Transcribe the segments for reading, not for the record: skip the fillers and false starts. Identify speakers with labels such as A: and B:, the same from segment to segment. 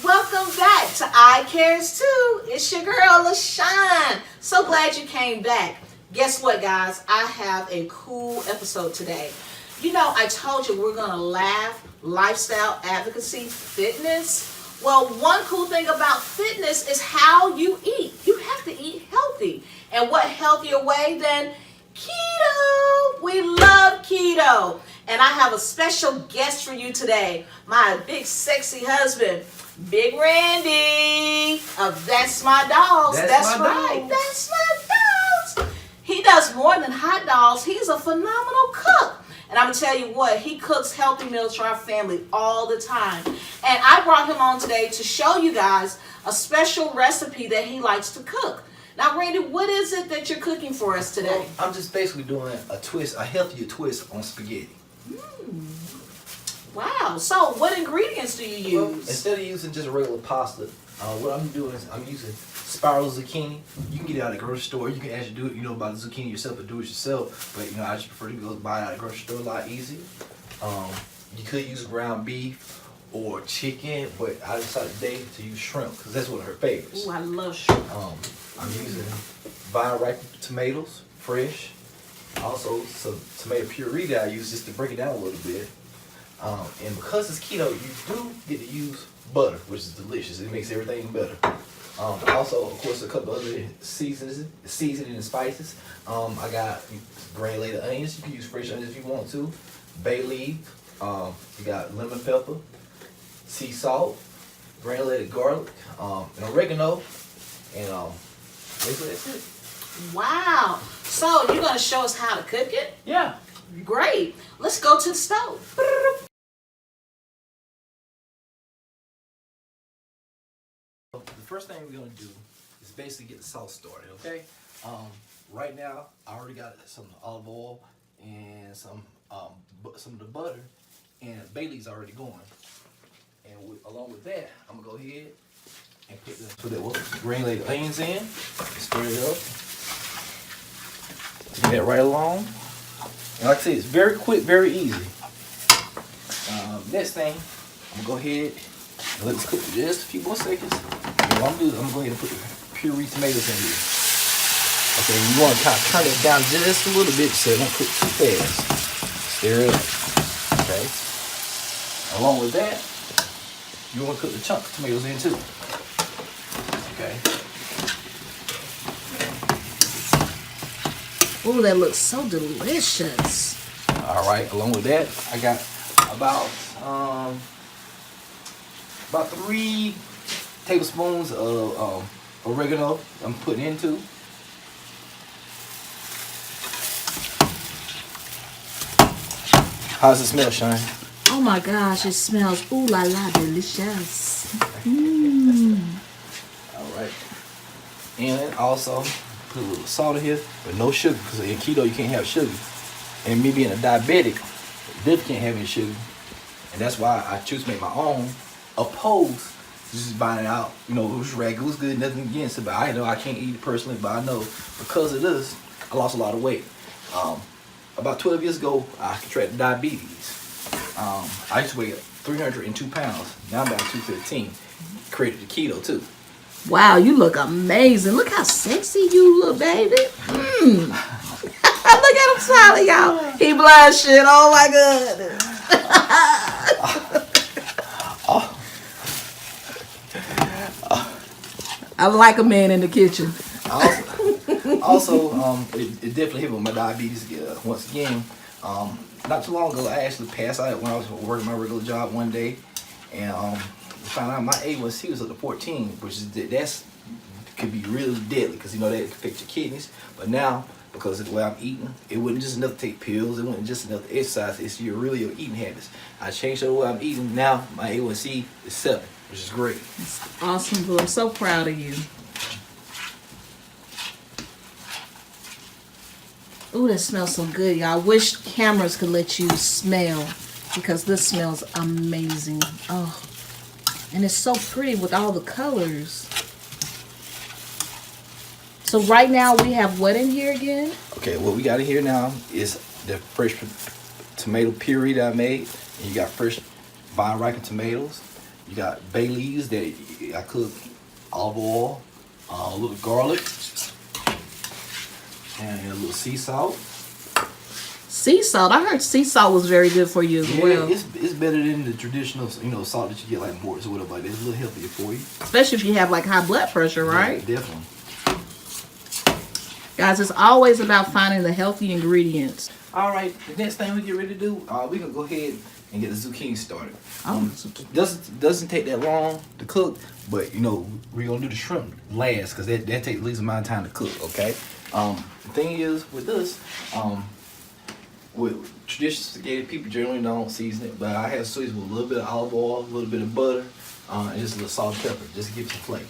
A: Welcome back to iCAIRS 2. It's your girl, LaShonn. So glad you came back. Guess what, guys? I have a cool episode today. You know, I told you we're going to laugh, Lifestyle.Advocate.Fitnes. Well, one cool thing about fitness is how you eat. You have to eat healthy. And what healthier way than keto? We love keto. And I have a special guest for you today. My big sexy husband, Big Randy of That's My Dogs. That's right. That's My Dogs. He does more than hot dogs. He's a phenomenal cook. And I'm going to tell you what, he cooks healthy meals for our family all the time. And I brought him on today to show you guys a special recipe that he likes to cook. Now, Randy, what is it that you're cooking for us today?
B: Well, I'm just basically doing a healthier twist on spaghetti.
A: Wow. So what ingredients do you use?
B: Well, instead of using just regular pasta, what I'm doing is I'm using spiral zucchini. You can get it out of the grocery store. You can actually do it, buy the zucchini yourself or do it yourself. But, I just prefer to go buy it out of the grocery store a lot easier. You could use ground beef or chicken, but I decided today to use shrimp because that's one of her favorites.
A: Ooh, I love shrimp.
B: I'm using vine-ripened tomatoes, fresh. Also, some tomato puree that I use just to break it down a little bit. And because it's keto, you do get to use butter, which is delicious. It makes everything better. Also, of course, a couple other seasoning and spices. I got granulated onions. You can use fresh onions if you want to. Bay leaf. You got lemon pepper, sea salt, granulated garlic, and oregano. And basically that's it.
A: Wow. So you're going to show us how to cook it?
B: Yeah.
A: Great. Let's go to the stove.
B: The first thing we're going to do is basically get the sauce started, okay? Right now, I already got some olive oil and some of the butter, and Bailey's already going. And along with that, I'm going to go ahead and put the granulated onions in, stir it up. Get that right along. And like I said, it's very quick, very easy. Next thing, I'm going to go ahead and let this cook for just a few more seconds. And what I'm going to do is I'm going to go ahead and put the puree tomatoes in here. Okay, you want to kind of turn it down just a little bit so it won't cook too fast. Stir it up. Okay. Along with that, you want to cook the chunk of tomatoes in too. Okay.
A: Oh, that looks so delicious.
B: All right. Along with that, I got about 3 tablespoons of oregano I'm putting into. How's it smell, Shine?
A: Oh my gosh, it smells ooh la la delicious.
B: All right. And also put a little salt in here, but no sugar, because in keto you can't have sugar. And me being a diabetic, definitely can't have any sugar. And that's why I choose to make my own, opposed to just buying it out. It was regular, it was good, nothing against it, but I know I can't eat it personally, but I know because of this, I lost a lot of weight. About 12 years ago, I contracted diabetes. I used to weigh 302 pounds. Now I'm about 215. Created the keto too.
A: Wow, you look amazing. Look how sexy you look, baby. Look at him smiling, y'all. He blushing. Oh my goodness. I like a man in the kitchen.
B: Also, it definitely hit with my diabetes once again. Not too long ago, I actually passed out when I was working my regular job one day, and found out my A1C was up to 14, which is could be really deadly because you know that can affect your kidneys. But now, because of the way I'm eating, it wasn't just enough to take pills. It wasn't just enough to exercise. It's your eating habits. I changed the way I'm eating. Now my A1C is 7, which is great.
A: It's awesome, Boo. I'm so proud of you. Ooh, that smells so good, y'all. I wish cameras could let you smell, because this smells amazing. Oh, and it's so pretty with all the colors. So right now we have what in here again?
B: Okay, what we got in here now is the fresh tomato puree that I made. And you got fresh vine-ripened tomatoes. You got bay leaves that I cooked, olive oil, a little garlic, and a little sea salt.
A: Sea salt. I heard sea salt was very good for you as well.
B: It's better than the traditional, salt that you get like Morton's or whatever. But it's a little healthier for you.
A: Especially if you have like high blood pressure, right?
B: Yeah, definitely.
A: Guys, it's always about finding the healthy ingredients.
B: All right, the next thing we get ready to do, we're gonna go ahead and get the zucchini started. Doesn't take that long to cook, but we're gonna do the shrimp last because that takes the least amount of time to cook. Okay. The thing is with this, with traditional spaghetti, people generally don't season it, but I have seasoned with a little bit of olive oil, a little bit of butter, and just a little salt and pepper, just to give it some flavor.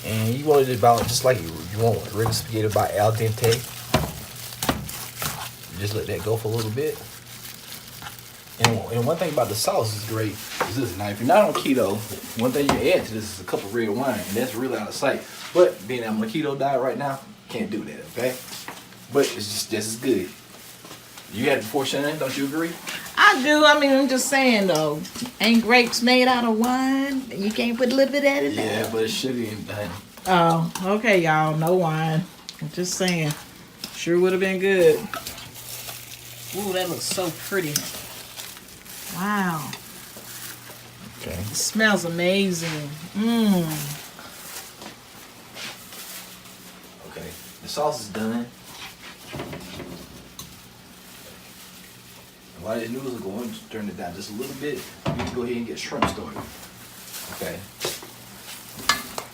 B: And you want it about just like you want regular spaghetti, about al dente. Just let that go for a little bit. And one thing about the sauce is great is this. Now, if you're not on keto, one thing you add to this is a cup of red wine, and that's really out of sight. But being I'm on a keto diet right now, can't do that, okay? But it's just as good. You had it before, Shannon, don't you agree?
A: I do. I mean, I'm just saying, though. Ain't grapes made out of wine? You can't put a little bit of that in there?
B: Yeah, but it's sugar and honey.
A: Oh, okay, y'all. No wine. I'm just saying. Sure would have been good. Ooh, that looks so pretty. Wow.
B: Okay.
A: It smells amazing.
B: Okay. The sauce is done. And while the noodles are going, just turn it down just a little bit. You can go ahead and get shrimp started. Okay.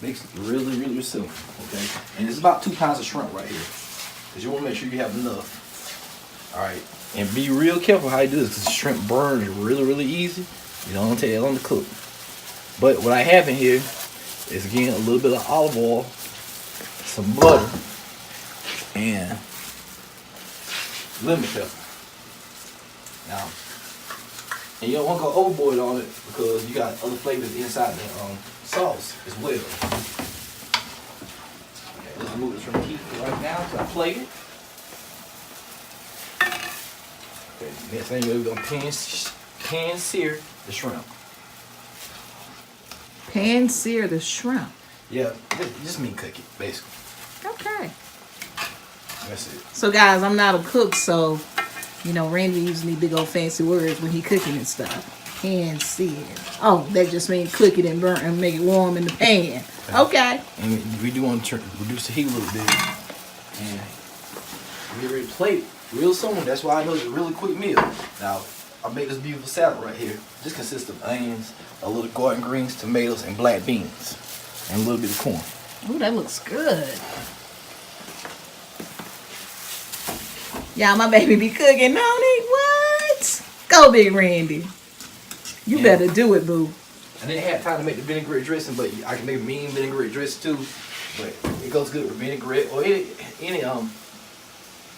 B: Makes it really, really simple. Okay. And it's about 2 pounds of shrimp right here. Because you want to make sure you have enough. Alright. And be real careful how you do this because shrimp burns really, really easy. You don't take that long to cook. But what I have in here is, again, a little bit of olive oil, some butter, and lemon pepper. Now, and you don't want to go overboard on it because you got other flavors inside the sauce as well. Okay, let's move this from the heat right now to I plate it. Okay, next thing we're going to pan sear the shrimp.
A: Pan sear the shrimp.
B: Yeah, just mean cook it, basically.
A: Okay.
B: That's it.
A: So, guys, I'm not a cook, so, Randy uses these big old fancy words when he cooking and stuff. Pan sear. Oh, that just means cook it and burn and make it warm in the pan. Okay.
B: And we do want to reduce the heat a little bit. And we get ready to plate it real soon. That's why I know it's a really quick meal. Now, I made this beautiful salad right here. This consists of onions, a little garden greens, tomatoes, and black beans. And a little bit of corn.
A: Ooh, that looks good. Y'all, my baby be cooking, don't he? What? Go, Big Randy. You better do it, boo.
B: I didn't have time to make the vinaigrette dressing, but I can make mean vinaigrette dressing too. But it goes good with vinaigrette or any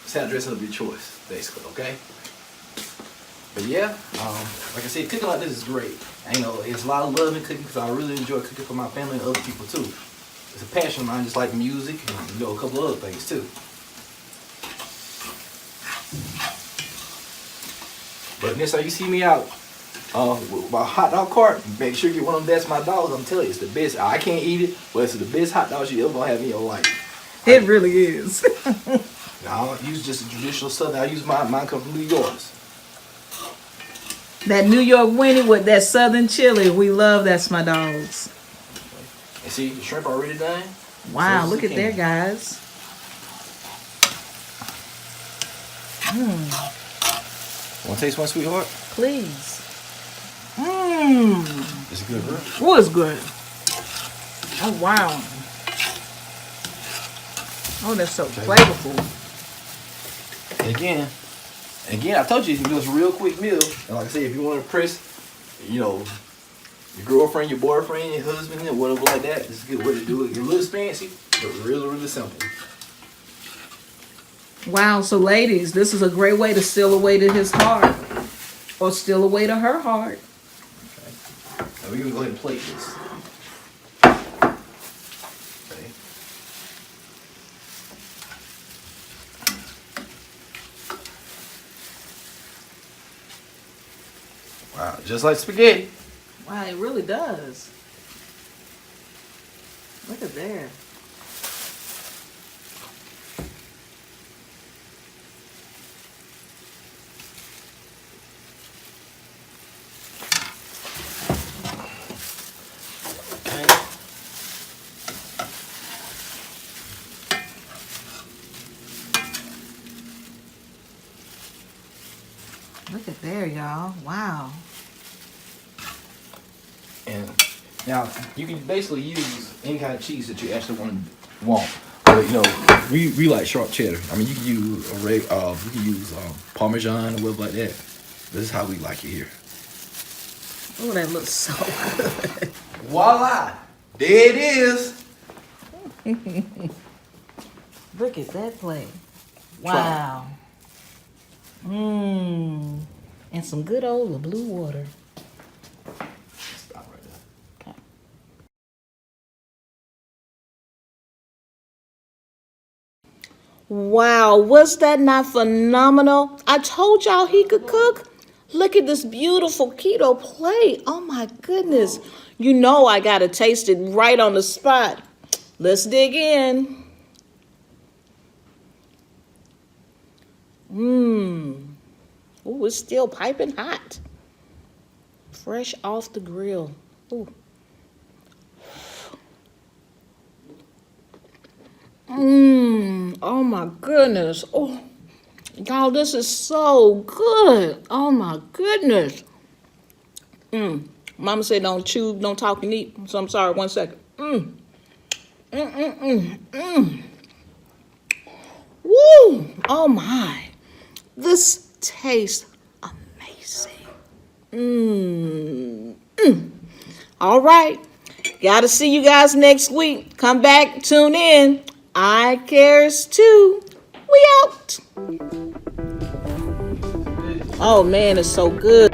B: salad dressing of your choice, basically. Okay. But yeah, like I said, cooking like this is great. And, it's a lot of love in cooking because I really enjoy cooking for my family and other people too. It's a passion of mine, just like music and a couple other things too. But next time you see me out with my hot dog cart, make sure you get one of them. That's my dogs. I'm telling you, it's the best. I can't eat it, but it's the best hot dogs you ever gonna have in your life.
A: It really is.
B: I don't use just a traditional Southern. I use mine come from New York.
A: That New York Winnie with that Southern chili, we love. That's my dogs.
B: And see, the shrimp already done.
A: Wow,
B: So
A: look at there, guys.
B: Want to taste one, sweetheart?
A: Please.
B: It's good, bro.
A: Oh, it's good. Oh, wow. Oh, that's so flavorful.
B: And again, I told you you can do this real quick meal. And like I said, if you want to impress, you know, your girlfriend, your boyfriend, your husband, or whatever like that, it's a good way to do it. Get a little fancy, but really, really simple.
A: Wow, so ladies, this is a great way to steal away to his heart. Or steal away to her heart.
B: Okay. Now we're going to go ahead and plate this. Okay. Wow, just like spaghetti.
A: Wow, it really does. Look at there. Look at there, y'all. Wow.
B: And now you can basically use any kind of cheese that you actually want. But you know, we like sharp cheddar. I mean, you can use Parmesan or whatever like that. This is how we like it here.
A: Oh, that looks so good.
B: Voila! There it is.
A: Look at that plate. Wow. Mmm. And some good old blue water.
B: Stop right there.
A: Okay. Wow, was that not phenomenal? I told y'all he could cook. Look at this beautiful keto plate. Oh my goodness. You know I gotta taste it right on the spot. Let's dig in. Mmm. Ooh, it's still piping hot. Fresh off the grill. Ooh. Mmm. Oh my goodness. Oh, y'all, this is so good. Oh my goodness. Mmm. Mama said don't chew, don't talk and eat. So I'm sorry. 1 second. Mmm. Woo. Oh my. This tastes amazing. All right. Gotta see you guys next week. Come back, tune in. iCAIRS 2. We out. Oh man, it's so good.